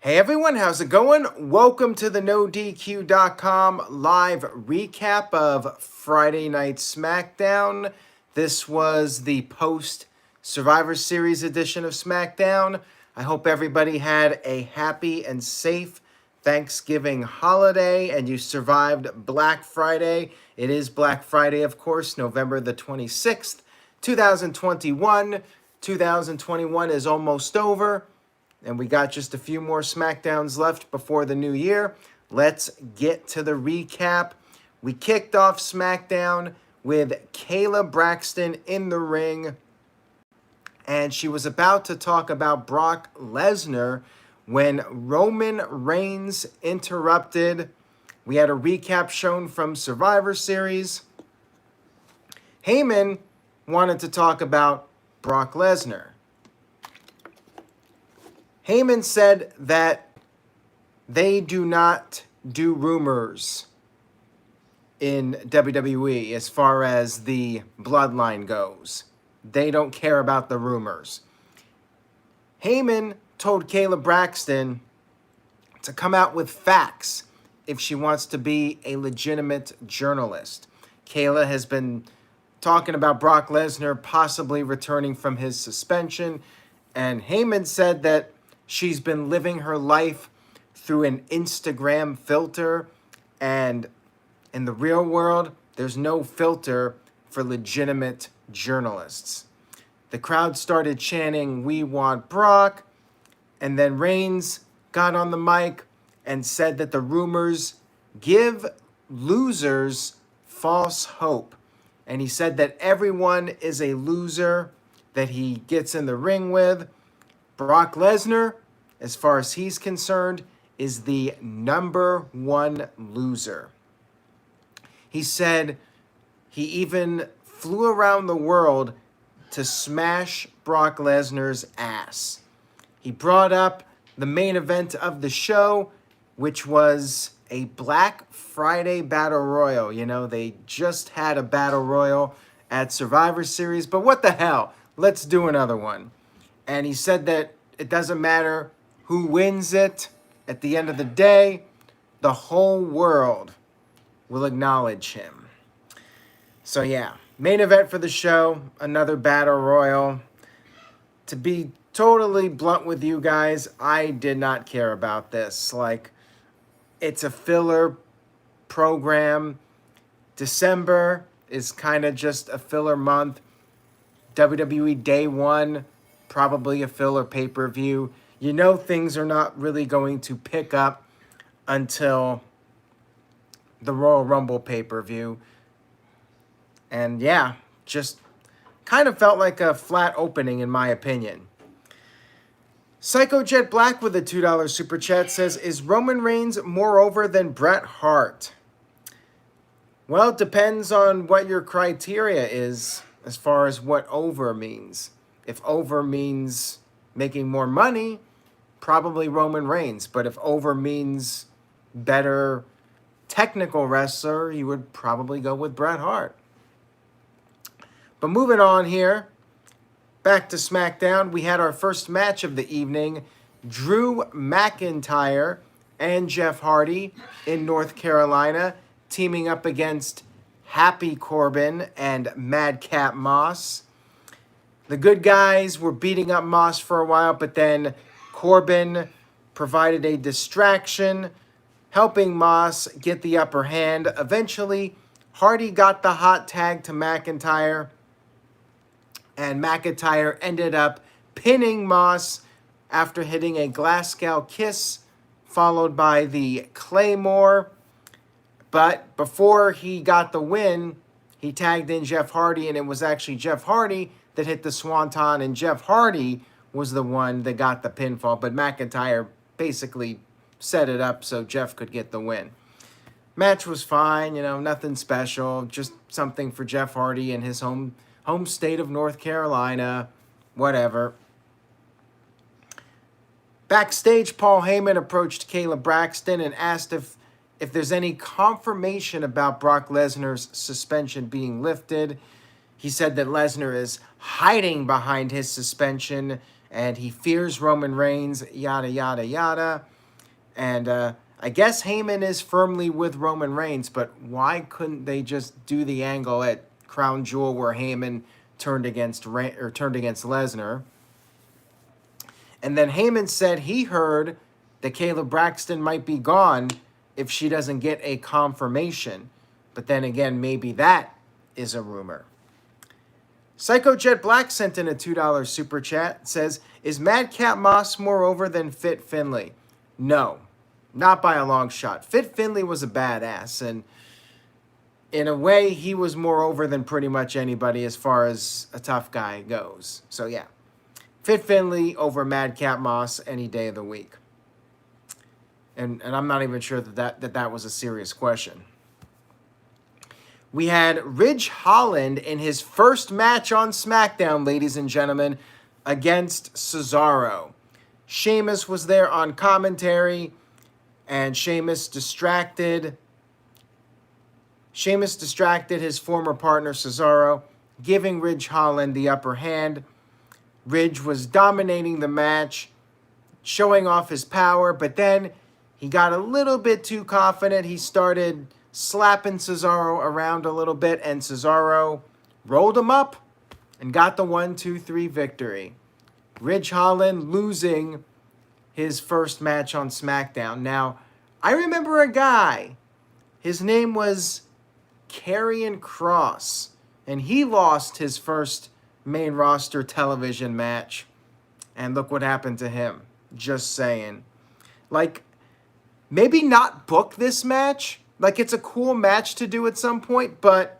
Hey everyone, how's it going? Welcome to the NoDQ.com live recap of Friday Night Smackdown. This was the post Survivor Series edition of Smackdown. I hope everybody had a happy and safe Thanksgiving holiday and you survived Black Friday. It is Black Friday, of course, November the 26th, 2021. 2021 is almost over. And we got just a few more Smackdowns left before the new year. Let's get to the recap. We kicked off Smackdown with Kayla Braxton in the ring. And she was about to talk about Brock Lesnar when Roman Reigns interrupted. We had a recap shown from Survivor Series. Heyman wanted to talk about Brock Lesnar. Heyman said that they do not do rumors in WWE as far as the bloodline goes. They don't care about the rumors. Heyman told Kayla Braxton to come out with facts if she wants to be a legitimate journalist. Kayla has been talking about Brock Lesnar possibly returning from his suspension, and Heyman said that she's been living her life through an Instagram filter, and in the real world, there's no filter for legitimate journalists. The crowd started chanting, "We want Brock," and then Reigns got on the mic and said that the rumors give losers false hope. And he said that everyone is a loser that he gets in the ring with. Brock Lesnar, as far as he's concerned, is the number one loser. He said he even flew around the world to smash Brock Lesnar's ass. He brought up the main event of the show, which was a Black Friday Battle Royal. You know, they just had a Battle Royal at Survivor Series, but what the hell? Let's do another one. And he said that it doesn't matter who wins it. At the end of the day, the whole world will acknowledge him. So yeah, main event for the show, another Battle Royal. To be totally blunt with you guys, I did not care about this. Like, it's a filler program. December is kind of just a filler month. WWE Day 1, probably a filler pay-per-view. You know things are not really going to pick up until the Royal Rumble pay-per-view. And yeah, just kind of felt like a flat opening in my opinion. Psycho Jet Black with a $2 super chat says, "Is Roman Reigns more over than Bret Hart?" Well, it depends on what your criteria is as far as what over means. If over means making more money, probably Roman Reigns. But if over means better technical wrestler, you would probably go with Bret Hart. But moving on here, back to SmackDown, we had our first match of the evening. Drew McIntyre and Jeff Hardy in North Carolina, teaming up against Happy Corbin and Madcap Moss. The good guys were beating up Moss for a while, but then Corbin provided a distraction, helping Moss get the upper hand. Eventually, Hardy got the hot tag to McIntyre, and McIntyre ended up pinning Moss after hitting a Glasgow kiss, followed by the Claymore. But before he got the win, he tagged in Jeff Hardy, and it was actually Jeff Hardy that hit the Swanton, and Jeff Hardy was the one that got the pinfall, but McIntyre basically set it up so Jeff could get the win. Match was fine, you know, nothing special, just something for Jeff Hardy in his home state of North Carolina, whatever. Backstage, Paul Heyman approached Kayla Braxton and asked if there's any confirmation about Brock Lesnar's suspension being lifted. He said that Lesnar is hiding behind his suspension and he fears Roman Reigns, yada, yada, yada. And I guess Heyman is firmly with Roman Reigns, but why couldn't they just do the angle at Crown Jewel where Heyman turned against Lesnar? And then Heyman said he heard that Kayla Braxton might be gone if she doesn't get a confirmation. But then again, maybe that is a rumor. Psycho Jet Black sent in a $2 super chat. Says, is Madcap Moss more over than Fit Finlay? No, not by a long shot. Fit Finlay was a badass, and in a way, he was more over than pretty much anybody as far as a tough guy goes. So yeah, Fit Finlay over Madcap Moss any day of the week. And I'm not even sure that was a serious question. We had Ridge Holland in his first match on SmackDown, ladies and gentlemen, against Cesaro. Sheamus was there on commentary, and Sheamus distracted his former partner Cesaro, giving Ridge Holland the upper hand. Ridge was dominating the match, showing off his power, but then he got a little bit too confident. He started slapping Cesaro around a little bit, and Cesaro rolled him up and got the 1-2-3 victory. Ridge Holland losing his first match on SmackDown. Now, I remember a guy. His name was Karrion Kross, and he lost his first main roster television match. And look what happened to him. Just saying. Like, maybe not book this match. Like, it's a cool match to do at some point, but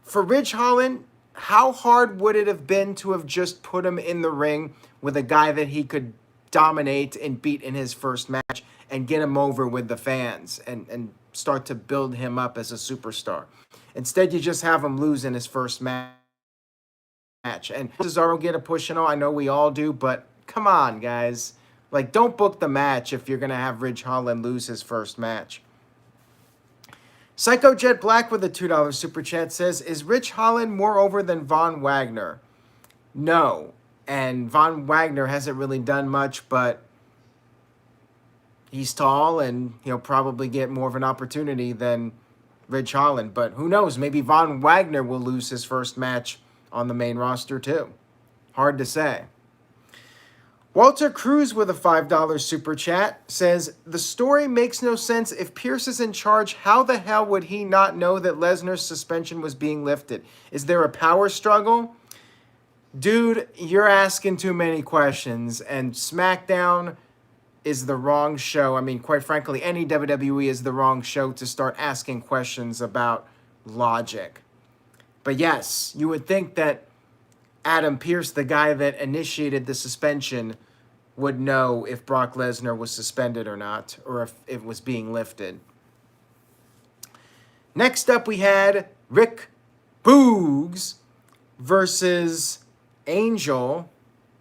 for Ridge Holland, how hard would it have been to have just put him in the ring with a guy that he could dominate and beat in his first match and get him over with the fans and start to build him up as a superstar? Instead, you just have him lose in his first match. And Cesaro get a push and all, I know we all do, but come on, guys. Like, don't book the match if you're going to have Ridge Holland lose his first match. Psycho Jet Black with a $2 super chat says, is Ridge Holland more over than Von Wagner? No. And Von Wagner hasn't really done much, but he's tall and he'll probably get more of an opportunity than Ridge Holland. But who knows? Maybe Von Wagner will lose his first match on the main roster too. Hard to say. Walter Cruz with a $5 super chat says, the story makes no sense. If Pearce is in charge, how the hell would he not know that Lesnar's suspension was being lifted? Is there a power struggle? Dude, you're asking too many questions, and SmackDown is the wrong show. I mean, quite frankly, any WWE is the wrong show to start asking questions about logic. But yes, you would think that Adam Pearce, the guy that initiated the suspension, would know if Brock Lesnar was suspended or not, or if it was being lifted. Next up, we had Rick Boogs versus Angel,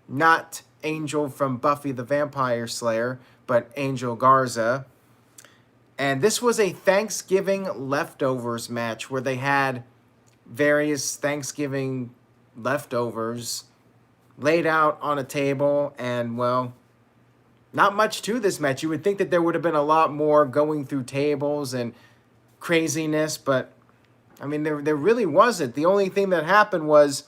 not Angel from Buffy the Vampire Slayer, but Angel Garza. And this was a Thanksgiving leftovers match where they had various Thanksgiving leftovers laid out on a table, and well, not much to this match. You would think that there would have been a lot more going through tables and craziness, but I mean, there really wasn't. The only thing that happened was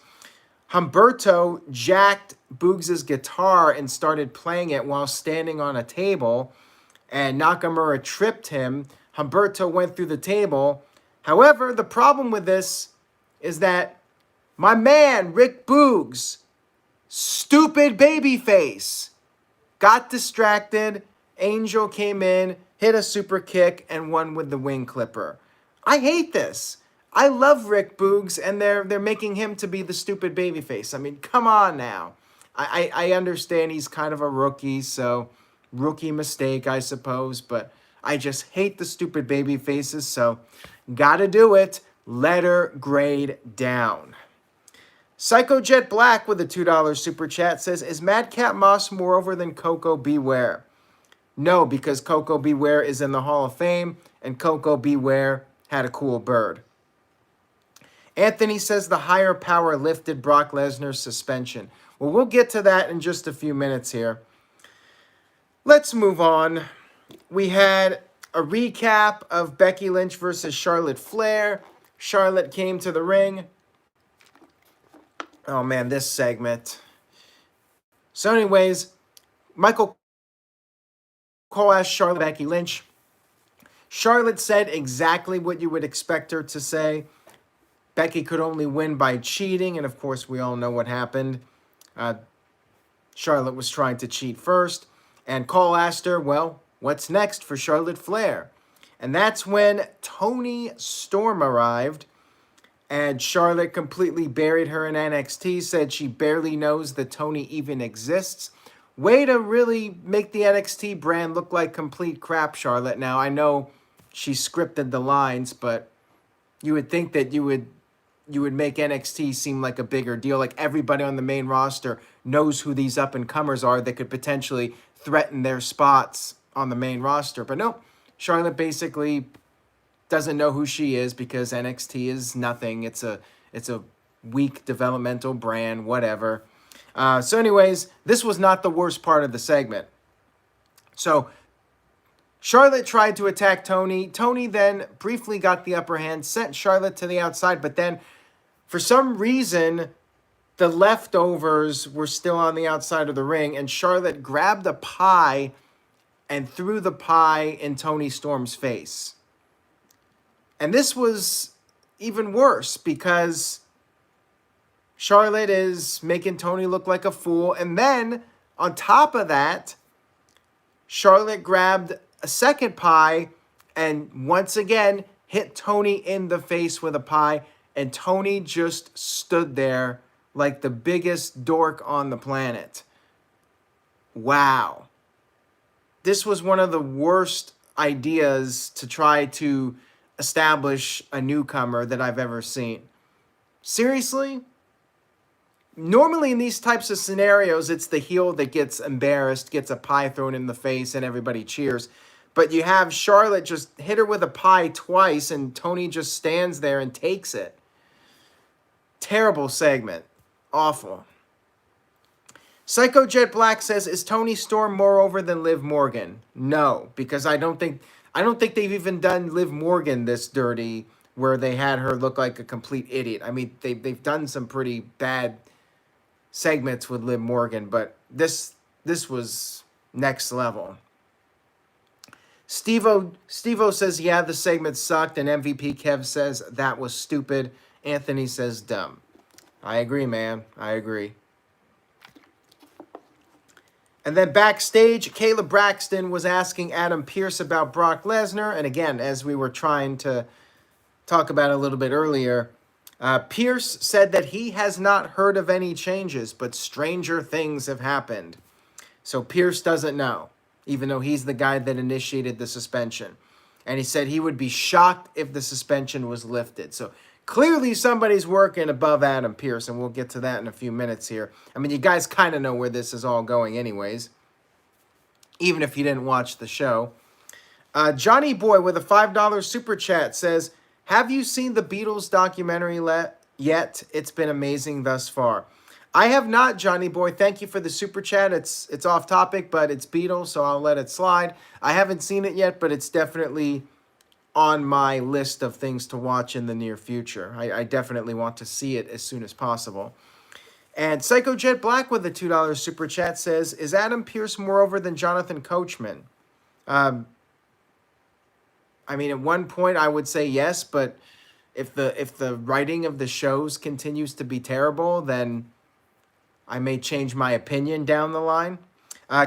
Humberto jacked Boogs' guitar and started playing it while standing on a table, and Nakamura tripped him. Humberto went through the table. However, the problem with this is that my man, Rick Boogs, stupid babyface, got distracted. Angel came in, hit a super kick, and won with the wing clipper. I hate this. I love Rick Boogs, and they're making him to be the stupid babyface. I mean, come on now. I understand he's kind of a rookie, so rookie mistake, I suppose, but I just hate the stupid babyfaces, so gotta do it. Letter grade down. Psycho Jet Black with a $2 super chat says, is Madcap Moss more over than Coco Beware? No, because Coco Beware is in the Hall of Fame, and Coco Beware had a cool bird. Anthony says the higher power lifted Brock Lesnar's suspension. Well, we'll get to that in just a few minutes here. Let's move on. We had a recap of Becky Lynch versus Charlotte Flair. Charlotte came to the ring. Oh man, this segment. So anyways, Michael Cole asked Charlotte Becky Lynch. Charlotte said exactly what you would expect her to say. Becky could only win by cheating, and of course we all know what happened. Charlotte was trying to cheat first, and Cole asked her, well, what's next for Charlotte Flair? And that's when Toni Storm arrived, and Charlotte completely buried her in NXT, said she barely knows that Toni even exists. Way to really make the NXT brand look like complete crap, Charlotte. Now, I know she scripted the lines, but you would think that you would make NXT seem like a bigger deal. Like everybody on the main roster knows who these up-and-comers are that could potentially threaten their spots on the main roster. But no, Charlotte basically doesn't know who she is because NXT is nothing. It's a weak developmental brand, whatever. So anyways, this was not the worst part of the segment. So Charlotte tried to attack Toni. Toni then briefly got the upper hand, sent Charlotte to the outside, but then for some reason, the leftovers were still on the outside of the ring, and Charlotte grabbed a pie and threw the pie in Toni Storm's face. And this was even worse because Charlotte is making Toni look like a fool. And then, on top of that, Charlotte grabbed a second pie and once again hit Toni in the face with a pie. And Toni just stood there like the biggest dork on the planet. Wow. This was one of the worst ideas to try to establish a newcomer that I've ever seen. Seriously? Normally in these types of scenarios, it's the heel that gets embarrassed, gets a pie thrown in the face, and everybody cheers. But you have Charlotte just hit her with a pie twice, and Toni just stands there and takes it. Terrible segment. Awful. Psycho Jet Black says, is Toni Storm more over than Liv Morgan? No, because I don't think they've even done Liv Morgan this dirty where they had her look like a complete idiot. I mean, they've done some pretty bad segments with Liv Morgan, but this was next level. Steve-O says, yeah, the segment sucked, and MVP Kev says that was stupid. Anthony says dumb. I agree, man. I agree. And then backstage, Kayla Braxton was asking Adam Pearce about Brock Lesnar. And again, as we were trying to talk about a little bit earlier, Pearce said that he has not heard of any changes, but stranger things have happened. So Pearce doesn't know, even though he's the guy that initiated the suspension. And he said he would be shocked if the suspension was lifted. So clearly somebody's working above Adam Pearce, and we'll get to that in a few minutes here. I mean, you guys kind of know where this is all going anyways, even if you didn't watch the show. Johnny Boy with a $5 super chat says, have you seen the Beatles documentary yet? It's been amazing thus far. I have not, Johnny Boy. Thank you for the super chat. It's off topic, but it's Beatles, so I'll let it slide. I haven't seen it yet, but it's definitely on my list of things to watch in the near future. I definitely want to see it as soon as possible. And Psycho Jet Black with a $2 super chat says, is Adam Pearce more over than Jonathan Coachman? I mean, at one point I would say yes, but if the writing of the shows continues to be terrible, then I may change my opinion down the line.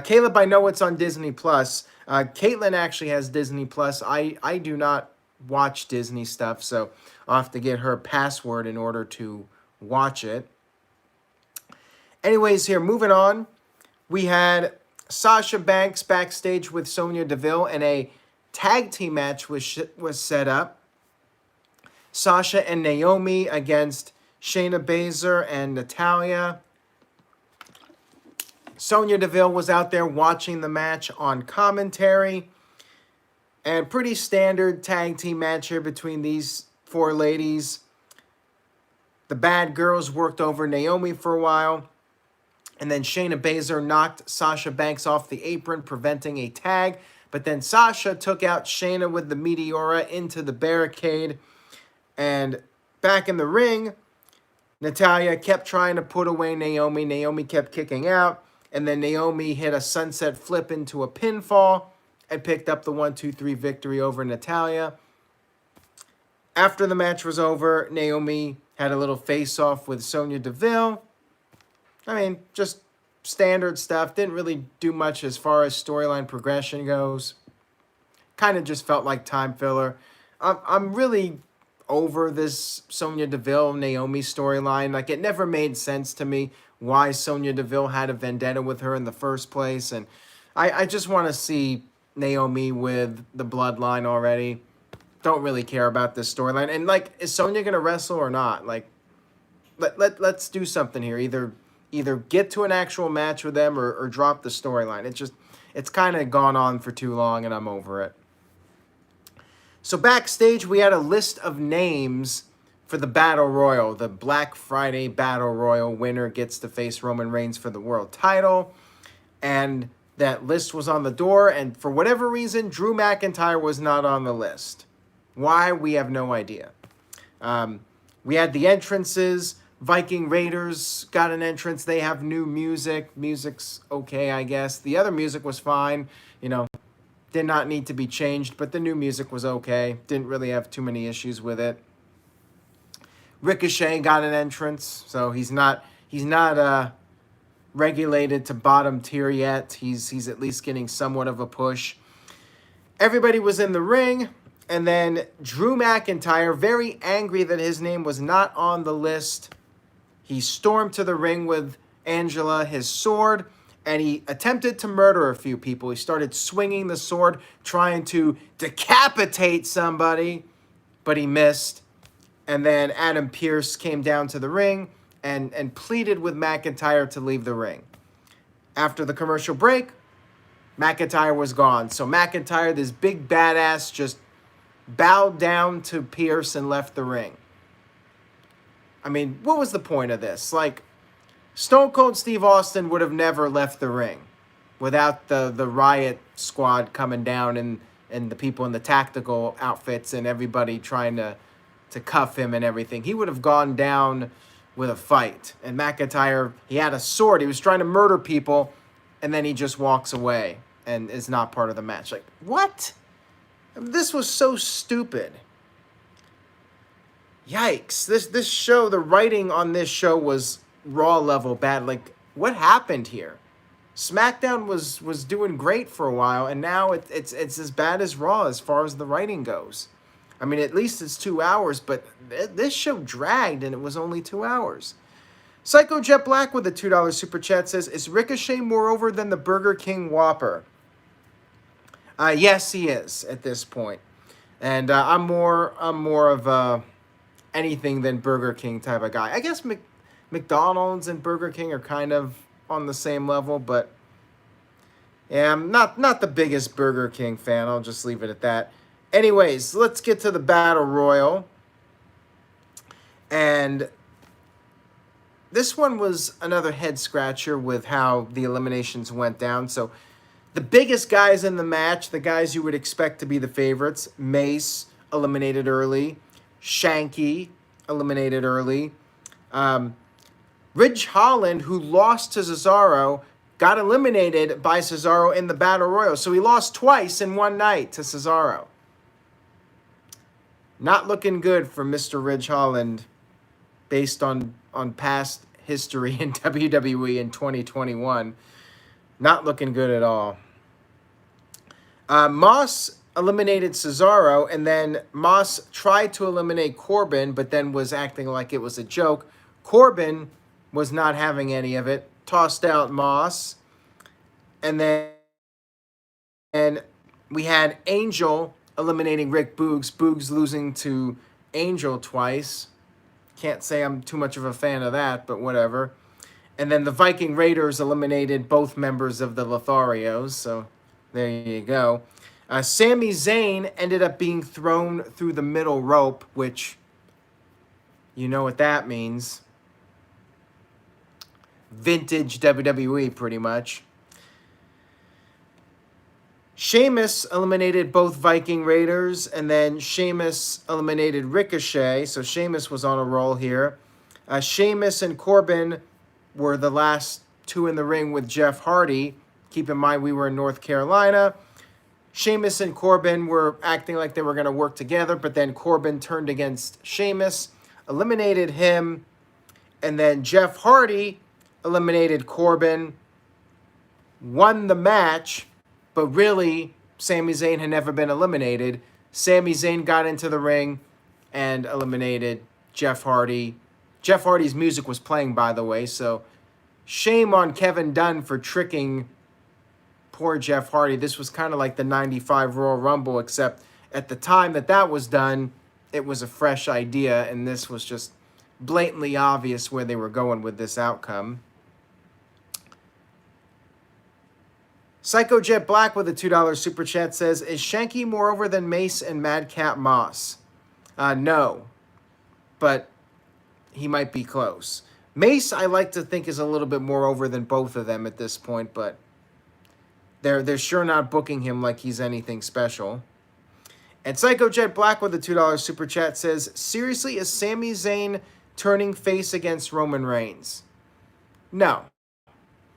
Caleb, I know it's on Disney Plus. Caitlin actually has Disney Plus. I do not watch Disney stuff, so I'll have to get her password in order to watch it. Anyways, here, moving on. We had Sasha Banks backstage with Sonya Deville, and a tag team match was set up. Sasha and Naomi against Shayna Baszler and Natalya. Sonya Deville was out there watching the match on commentary. And pretty standard tag team match here between these four ladies. The Bad Girls worked over Naomi for a while. And then Shayna Baszler knocked Sasha Banks off the apron, preventing a tag. But then Sasha took out Shayna with the Meteora into the barricade. And back in the ring, Natalya kept trying to put away Naomi. Naomi kept kicking out. And then Naomi hit a sunset flip into a pinfall and picked up the 1-2-3 victory over Natalya. After the match was over, Naomi had a little face-off with Sonya Deville. I mean, just standard stuff. Didn't really do much as far as storyline progression goes. Kind of just felt like time filler. I'm really over this Sonya Deville Naomi storyline. Like, it never made sense to me why Sonya Deville had a vendetta with her in the first place. And I just want to see Naomi with the bloodline already. Don't really care about this storyline. And, like, is Sonya going to wrestle or not? Like, let's do something here. Either get to an actual match with them or drop the storyline. It's kind of gone on for too long, and I'm over it. So backstage, we had a list of names for the Battle Royal. The Black Friday Battle Royal winner gets to face Roman Reigns for the world title. And that list was on the door, and for whatever reason, Drew McIntyre was not on the list. Why? We have no idea. We had the entrances. Viking Raiders got an entrance. They have new music. Music's okay, I guess. The other music was fine. Did not need to be changed, but the new music was okay. Didn't really have too many issues with it. Ricochet got an entrance, so he's not regulated to bottom tier yet. He's at least getting somewhat of a push. Everybody was in the ring, and then Drew McIntyre, very angry that his name was not on the list, he stormed to the ring with Angela, his sword, and he attempted to murder a few people. He started swinging the sword, trying to decapitate somebody, but he missed. And then Adam Pearce came down to the ring and pleaded with McIntyre to leave the ring. After the commercial break, McIntyre was gone. So McIntyre, this big badass, just bowed down to Pearce and left the ring. I mean, what was the point of this? Like, Stone Cold Steve Austin would have never left the ring without the Riot Squad coming down and the people in the tactical outfits and everybody trying to cuff him and everything. He would have gone down with a fight. And McIntyre, he had a sword. He was trying to murder people, and then he just walks away and is not part of the match. Like, what? This was so stupid. Yikes. This show, the writing on this show was Raw level bad. Like, what happened here? SmackDown was doing great for a while, and now it's as bad as Raw as far as the writing goes. I mean, at least it's 2 hours, but this show dragged, and it was only 2 hours. Psycho Jet Black with a $2 super chat says, "Is Ricochet more over than the Burger King Whopper?" Yes, he is at this point, and I'm more of a anything than Burger King type of guy. I guess McDonald's and Burger King are kind of on the same level, but yeah, I'm not the biggest Burger King fan. I'll just leave it at that. Anyways, let's get to the Battle Royal. And this one was another head scratcher with how the eliminations went down. So the biggest guys in the match, the guys you would expect to be the favorites, Mace eliminated early, Shanky eliminated early. Ridge Holland, who lost to Cesaro, got eliminated by Cesaro in the Battle Royal. So he lost twice in one night to Cesaro. Not looking good for Mr. Ridge Holland based on past history in WWE in 2021. Not looking good at all. Moss eliminated Cesaro, and then Moss tried to eliminate Corbin, but then was acting like it was a joke. Corbin was not having any of it, tossed out Moss. And then we had Angel eliminating Rick Boogs. Boogs losing to Angel twice. Can't say I'm too much of a fan of that, but whatever. And then the Viking Raiders eliminated both members of the Lotharios, so there you go. Sami Zayn ended up being thrown through the middle rope, which you know what that means. vintage WWE, pretty much. Sheamus eliminated both Viking Raiders, and then Sheamus eliminated Ricochet, so Sheamus was on a roll here. Sheamus and Corbin were the last two in the ring with Jeff Hardy. Keep in mind, we were in North Carolina. Sheamus and Corbin were acting like they were going to work together, but then Corbin turned against Sheamus, eliminated him, and then Jeff Hardy eliminated Corbin, won the match, but really, Sami Zayn had never been eliminated. Sami Zayn got into the ring and eliminated Jeff Hardy. Jeff Hardy's music was playing, by the way, so shame on Kevin Dunn for tricking poor Jeff Hardy. This was kind of like the 95 Royal Rumble, except at the time that was done, it was a fresh idea, and this was just blatantly obvious where they were going with this outcome. Psycho Jet Black with a $2 super chat says, is Shanky more over than Mace and Madcap Moss? No, but he might be close. Mace, I like to think, is a little bit more over than both of them at this point, but they're sure not booking him like he's anything special. And Psycho Jet Black with a $2 super chat says, seriously, is Sami Zayn turning face against Roman Reigns? No.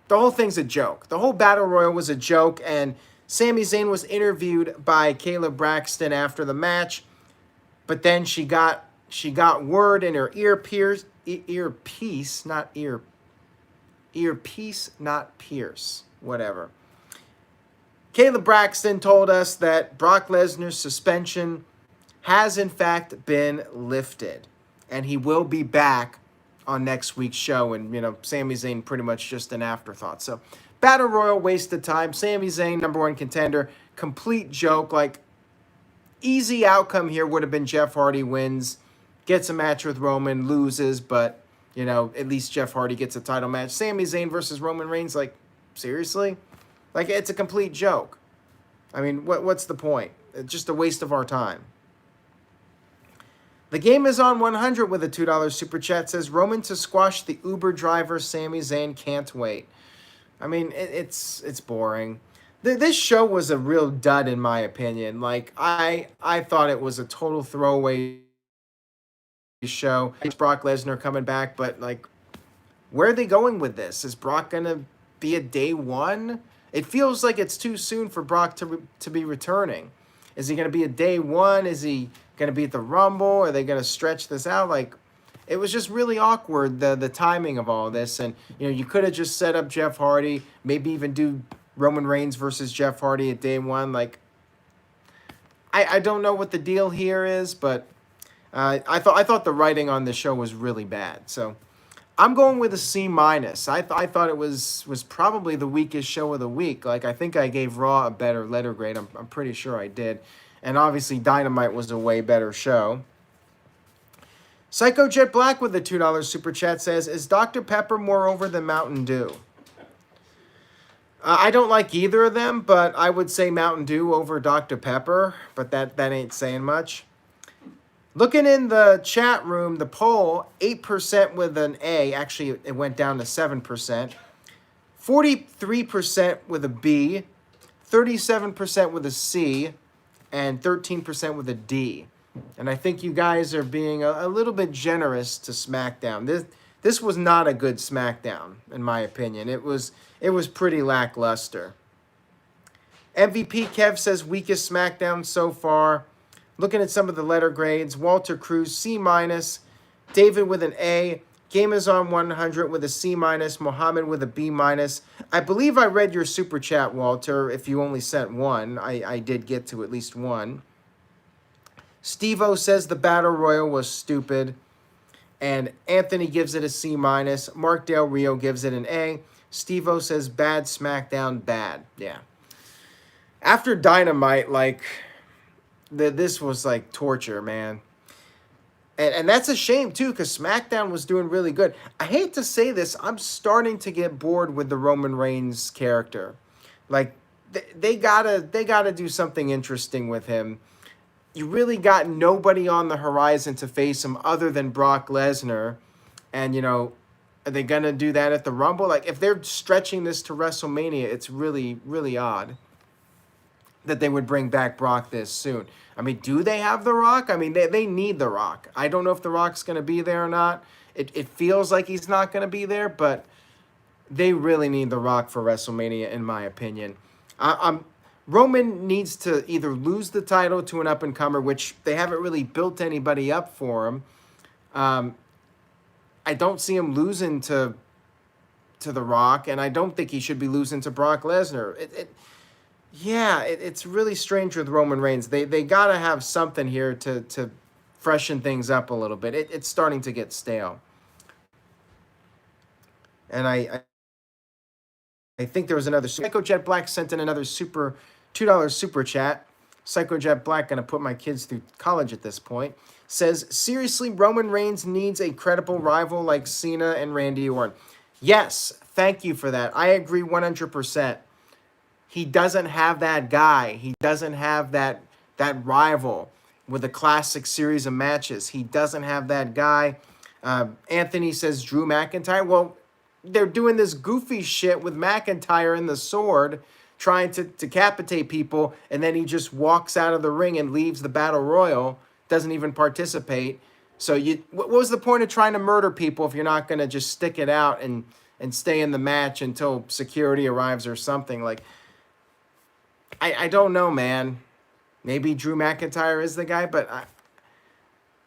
The whole thing's a joke. The whole Battle Royal was a joke, and Sami Zayn was interviewed by Kayla Braxton after the match, but then she got word in her earpiece, not Pierce, whatever. Kayla Braxton told us that Brock Lesnar's suspension has in fact been lifted, and he will be back on next week's show, and, Sami Zayn pretty much just an afterthought. So, Battle Royal, waste of time. Sami Zayn, number one contender, complete joke. Like, easy outcome here would have been Jeff Hardy wins, gets a match with Roman, loses, but, at least Jeff Hardy gets a title match. Sami Zayn versus Roman Reigns, like, seriously? Like, it's a complete joke. I mean, what's the point? It's just a waste of our time. The Game is on 100 with a $2 super chat says, Roman to squash the Uber driver Sami Zayn, can't wait. I mean, it's boring. This show was a real dud in my opinion. Like, I thought it was a total throwaway show. It's Brock Lesnar coming back, but like, where are they going with this? Is Brock going to be a day one? It feels like it's too soon for Brock to be returning. Is he going to be a day one? Is he going to be at the Rumble? Are they going to stretch this out? Like, it was just really awkward, the timing of all this. And, you could have just set up Jeff Hardy, maybe even do Roman Reigns versus Jeff Hardy at day one. Like, I don't know what the deal here is, but I thought the writing on the show was really bad. So I'm going with a C-. I thought it was probably the weakest show of the week. Like, I think I gave Raw a better letter grade. I'm pretty sure I did. And obviously, Dynamite was a way better show. Psycho Jet Black with the $2 super chat says, is Dr. Pepper more over than Mountain Dew? I don't like either of them, but I would say Mountain Dew over Dr. Pepper, but that ain't saying much. Looking in the chat room, the poll, 8% with an A. Actually, it went down to 7%. 43% with a B. 37% with a C. And 13% with a D. And I think you guys are being a little bit generous to SmackDown. This was not a good SmackDown, in my opinion. It was pretty lackluster. MVP Kev says weakest SmackDown so far. Looking at some of the letter grades, Walter Cruz, C-. David with an A. Game is on 100 with a C-. Mohammed with a B-. I believe I read your super chat, Walter, if you only sent one. I did get to at least one. Steve-O says the Battle Royal was stupid. And Anthony gives it a C-. Mark Del Rio gives it an A. Steve-O says bad SmackDown, bad. Yeah. After Dynamite, like, this was like torture, man. And that's a shame, too, because SmackDown was doing really good. I hate to say this, I'm starting to get bored with the Roman Reigns character. Like, they gotta do something interesting with him. You really got nobody on the horizon to face him other than Brock Lesnar. And, Are they going to do that at the Rumble? Like, if they're stretching this to WrestleMania, it's really, really odd that they would bring back Brock this soon. I mean, do they have The Rock? I mean, they need The Rock. I don't know if The Rock's going to be there or not. It feels like he's not going to be there, but they really need The Rock for WrestleMania, in my opinion. Roman needs to either lose the title to an up-and-comer, which they haven't really built anybody up for him. I don't see him losing to The Rock, and I don't think he should be losing to Brock Lesnar. It's really strange with Roman Reigns. They got to have something here to freshen things up a little bit. It's starting to get stale. And I think there was another... Psycho Jet Black sent in another $2 super chat. Psycho Jet Black, going to put my kids through college at this point. Says, seriously, Roman Reigns needs a credible rival like Cena and Randy Orton. Yes, thank you for that. I agree 100%. He doesn't have that guy. He doesn't have that rival with a classic series of matches. He doesn't have that guy. Anthony says Drew McIntyre. Well, they're doing this goofy shit with McIntyre and the sword, trying to decapitate people, and then he just walks out of the ring and leaves the Battle Royal, doesn't even participate. So what was the point of trying to murder people if you're not going to just stick it out and stay in the match until security arrives or something? Like, I don't know, man. Maybe Drew McIntyre is the guy, but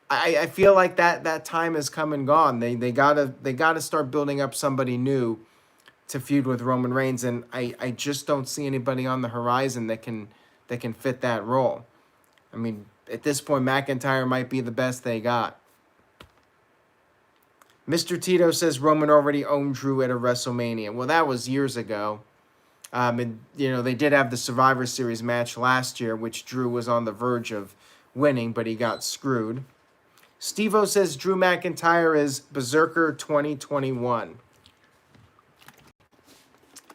I feel like that time has come and gone. They gotta start building up somebody new to feud with Roman Reigns, and I just don't see anybody on the horizon that can fit that role. I mean, at this point, McIntyre might be the best they got. Mr. Tito says Roman already owned Drew at a WrestleMania. Well, that was years ago. And they did have the Survivor Series match last year, which Drew was on the verge of winning, but he got screwed. Steve-O says Drew McIntyre is Berserker 2021.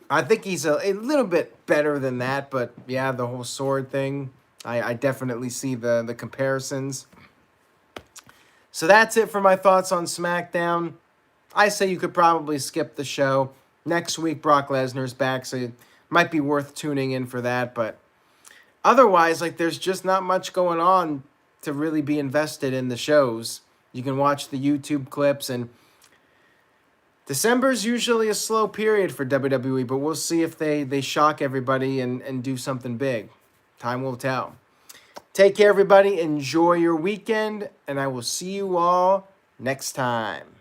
I think he's a little bit better than that, but yeah, the whole sword thing, I definitely see the comparisons. So that's it for my thoughts on SmackDown. I say you could probably skip the show. Next week, Brock Lesnar's back, so it might be worth tuning in for that. But otherwise, there's just not much going on to really be invested in the shows. You can watch the YouTube clips, and December's usually a slow period for WWE, but we'll see if they shock everybody and do something big. Time will tell. Take care, everybody. Enjoy your weekend, and I will see you all next time.